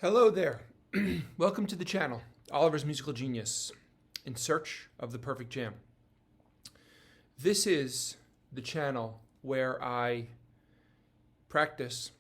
Hello there. Welcome to the channel, Oliver's Musical Genius, in search of the perfect jam. This is the channel where I practice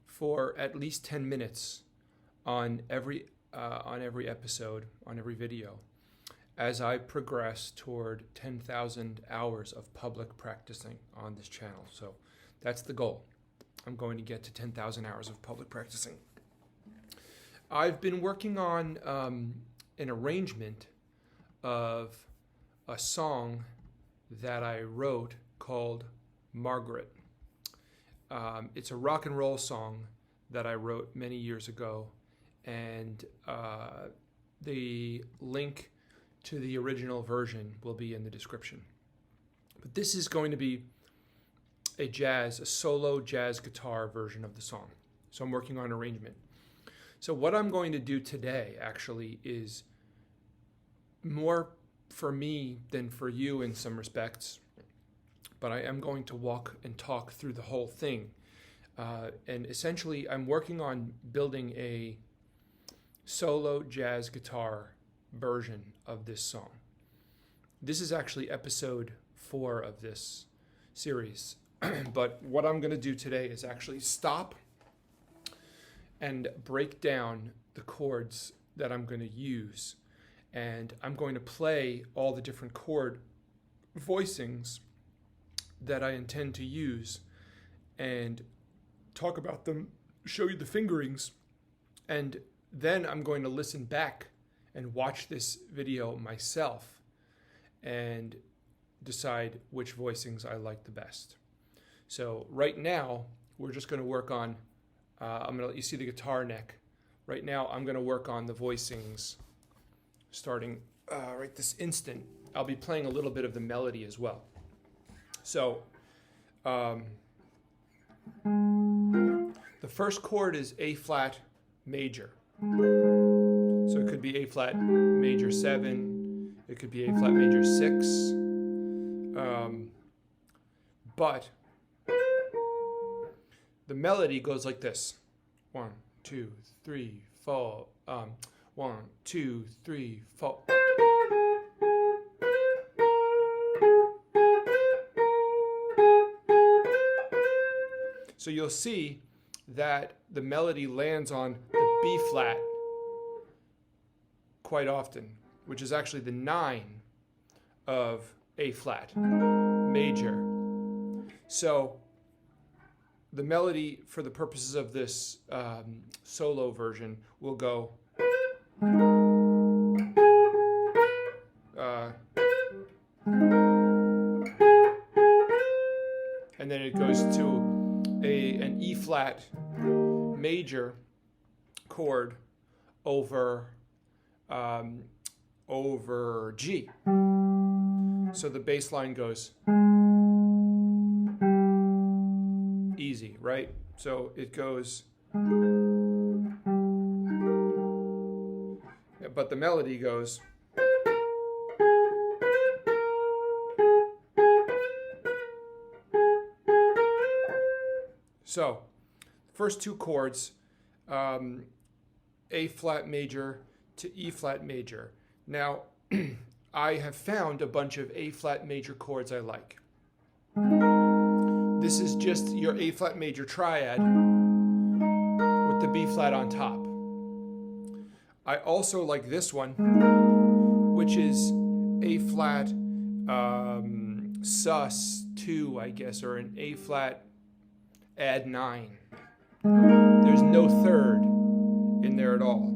for at least 10 minutes on every episode, on every video, as I progress toward 10,000 hours of public practicing on this channel. So that's the goal. I'm going to get to 10,000 hours of public practicing. I've been working on an arrangement of a song that I wrote called Margaret. It's a rock and roll song that I wrote many years ago, and the link to the original version will be in the description. But this is going to be a solo jazz guitar version of the song. So I'm working on an arrangement. So what I'm going to do today actually is more for me than for you in some respects, but I am going to walk and talk through the whole thing. And essentially I'm working on building a solo jazz guitar version of this song. This is actually episode 4 of this series. But what I'm going to do today is actually stop and break down the chords that I'm going to use. And I'm going to play all the different chord voicings that I intend to use and talk about them, show you the fingerings, and then I'm going to listen back and watch this video myself and decide which voicings I like the best. So right now, we're just going to work on I'm going to let you see the guitar neck. Right now, I'm going to work on the voicings starting right this instant. I'll be playing a little bit of the melody as well. So, the first chord is A flat major. So it could be A flat major 7. It could be A flat major 6. But the melody goes like this. 1, 2, 3, 4. 1, 2, 3, 4. So you'll see that the melody lands on the B flat quite often, which is actually the 9 of A flat major. So the melody, for the purposes of this solo version, will go and then it goes to an E flat major chord over G. So the bass line goes easy, right? So it goes, but the melody goes. So, first two chords, A flat major to E flat major. Now, I have found a bunch of A flat major chords I like. This is just your A flat major triad with the B flat on top. I also like this one, which is A flat sus 2, I guess, or an A flat add 9. There's no third in there at all.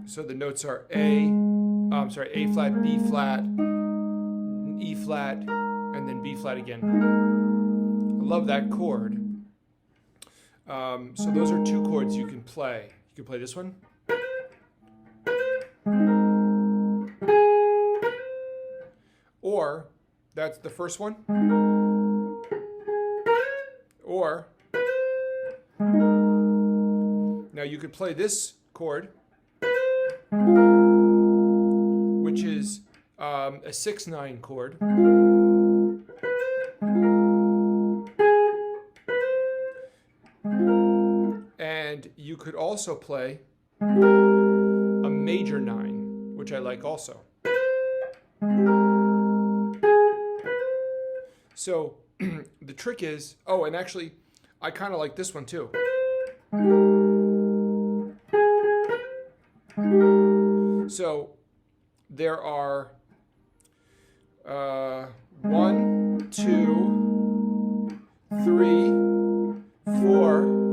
So the notes are A flat, B flat, E flat, and then B flat again. I love that chord. So those are two chords you can play. You can play this one. Or, that's the first one. Or, now you could play this chord, which is a 6/9 chord. And And you could also play a major 9, which I like also. So the trick is, oh, and actually, I kind of like this one too. So there are 1, 2, 3, 4,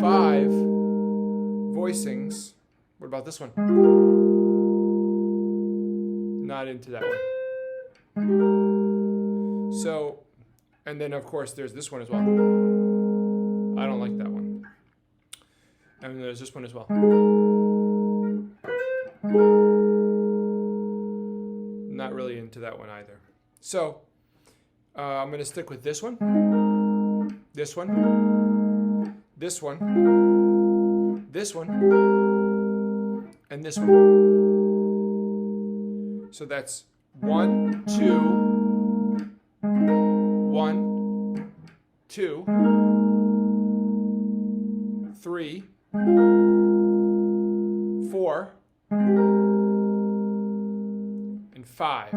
5 voicings. What about this one? Not into that one. So, and then of course there's this one as well. I don't like that one. And there's this one as well. Not really into that one either. So, I'm going to stick with this one, this one, this one, this one, and this one. So that's 1, 2, 1, 2, 3, 4, and 5.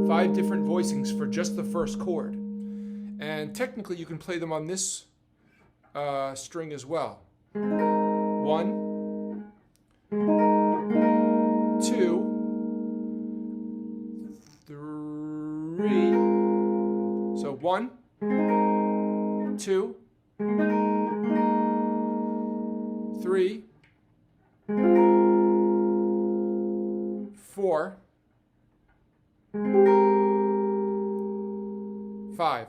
5 different voicings for just the first chord. And technically you can play them on this string as well. 1, 2, 3. So 1, 2, 3, 4, 5.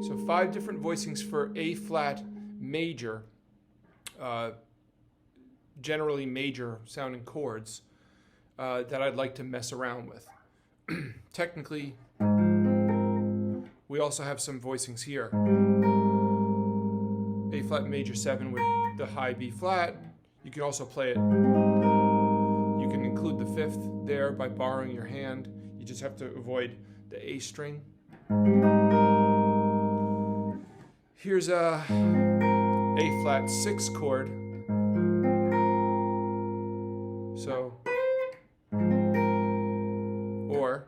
So 5 different voicings for A flat major, generally major sounding chords that I'd like to mess around with. Technically, we also have some voicings here. A flat major 7 with the high B flat. You can also play it. You can include the 5th there by borrowing your hand. You just have to avoid the A string. Here's a A flat 6 chord. So, or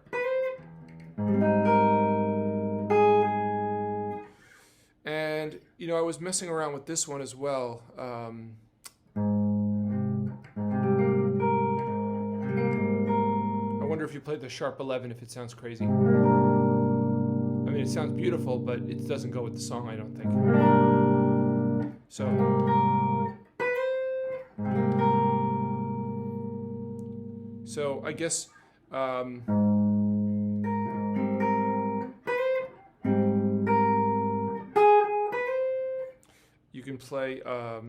and you know, I was messing around with this one as well. I wonder if you played the sharp 11 if it sounds crazy. I mean, it sounds beautiful, but it doesn't go with the song, I don't think. So I guess you can play. I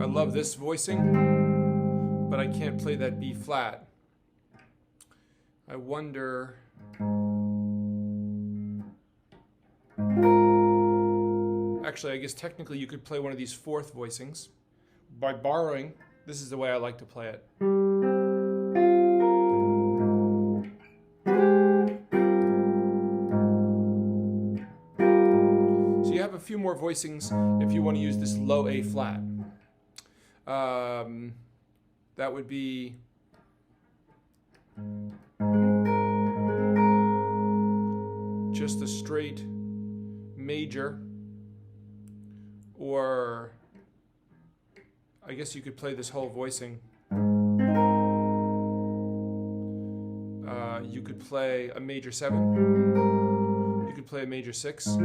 love this voicing, but I can't play that B flat. I wonder. Actually, I guess technically you could play one of these 4th voicings by borrowing. This is the way I like to play it. So you have a few more voicings if you want to use this low A flat. That would be just a straight major, or I guess you could play this whole voicing. You could play a major 7. You could play a major 6.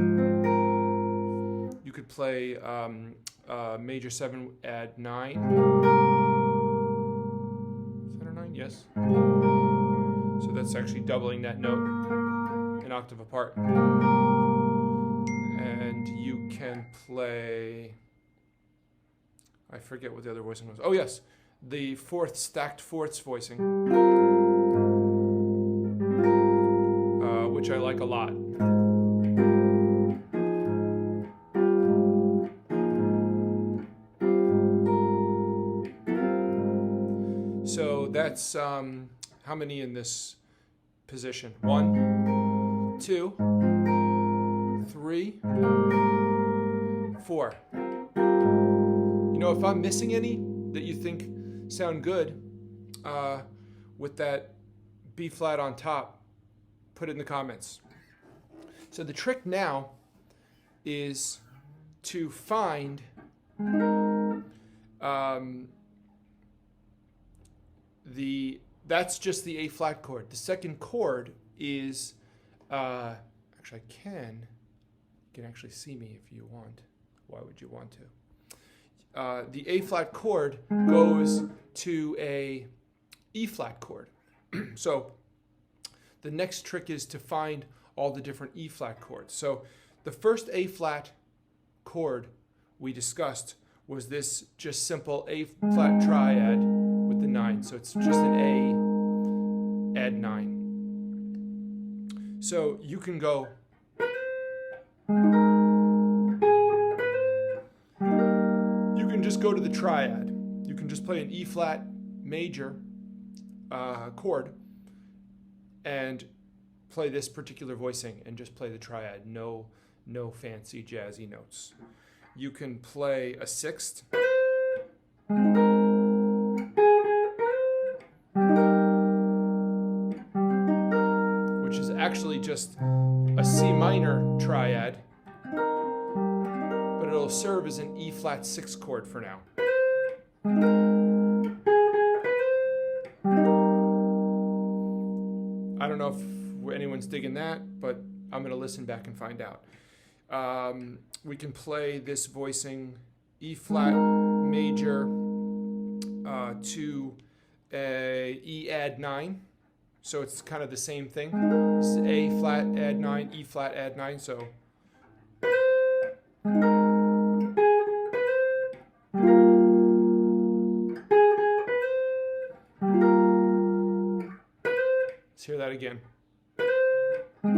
You could play major 7 at 9. Is that a 9? Yes. So that's actually doubling that note an octave apart. And you can play, I forget what the other voicing was. Oh yes, the 4th stacked 4ths voicing, which I like a lot. So that's how many in this position? 1, 2, 3, 4. You know, if I'm missing any that you think sound good with that B flat on top, put it in the comments. So the trick now is to find that's just the A flat chord. The second chord is actually you can actually see me if you want. Why would you want to? The A flat chord goes to a E flat chord. So the next trick is to find all the different E flat chords. So the first A flat chord we discussed was this just simple A flat triad with the 9. So it's just an A add 9. So you can go just go to the triad. You can just play an E flat major chord and play this particular voicing and just play the triad. No fancy jazzy notes. You can play a sixth. Which is actually just a C minor triad. But it'll serve as an E flat 6 chord for now. I don't know if anyone's digging that, but I'm going to listen back and find out. We can play this voicing E flat major to a E add 9. So it's kind of the same thing. This is A flat add 9, E flat add 9. So let's hear that again. I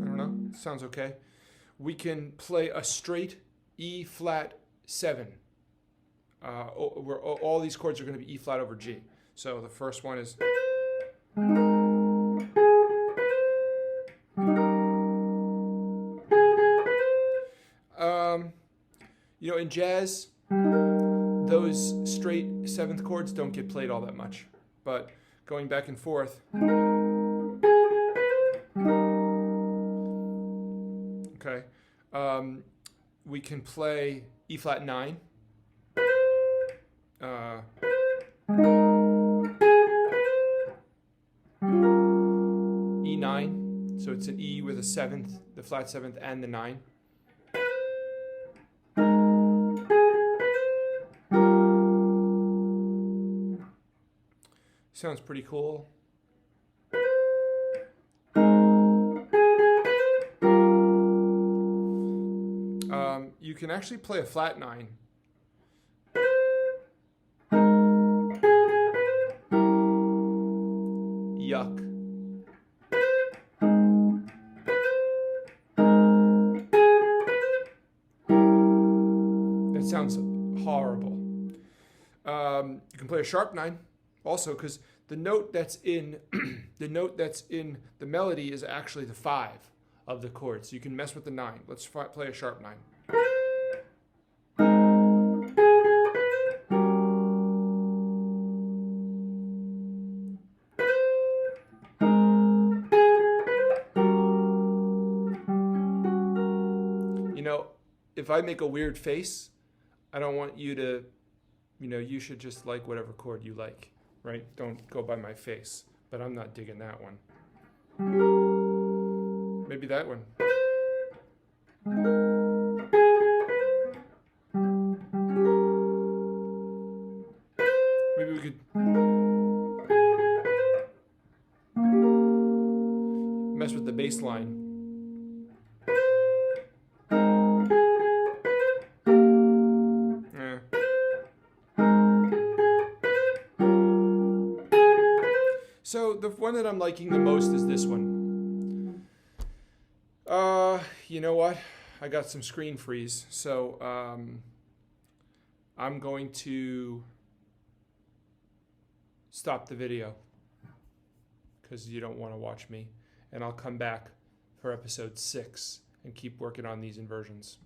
don't know, sounds okay. We can play a straight E flat 7. Where all these chords are going to be E flat over G. So the first one is you know, in jazz, those straight 7th chords don't get played all that much. But going back and forth, okay, we can play E flat 9. E9, so it's an E with a 7th, the flat 7th and the 9. Sounds pretty cool. You can actually play a flat 9. Yuck. That sounds horrible. You can play a sharp 9 also, because the note that's in the melody is actually the 5 of the chord. So you can mess with the 9. Let's play a sharp 9. If I make a weird face, I don't want you to, you should just like whatever chord you like, right? Don't go by my face, but I'm not digging that one. Maybe that one. Maybe we could mess with the bass line. So the one that I'm liking the most is this one. You know what? I got some screen freeze, so I'm going to stop the video. because you don't want to watch me. And I'll come back for episode 6 and keep working on these inversions.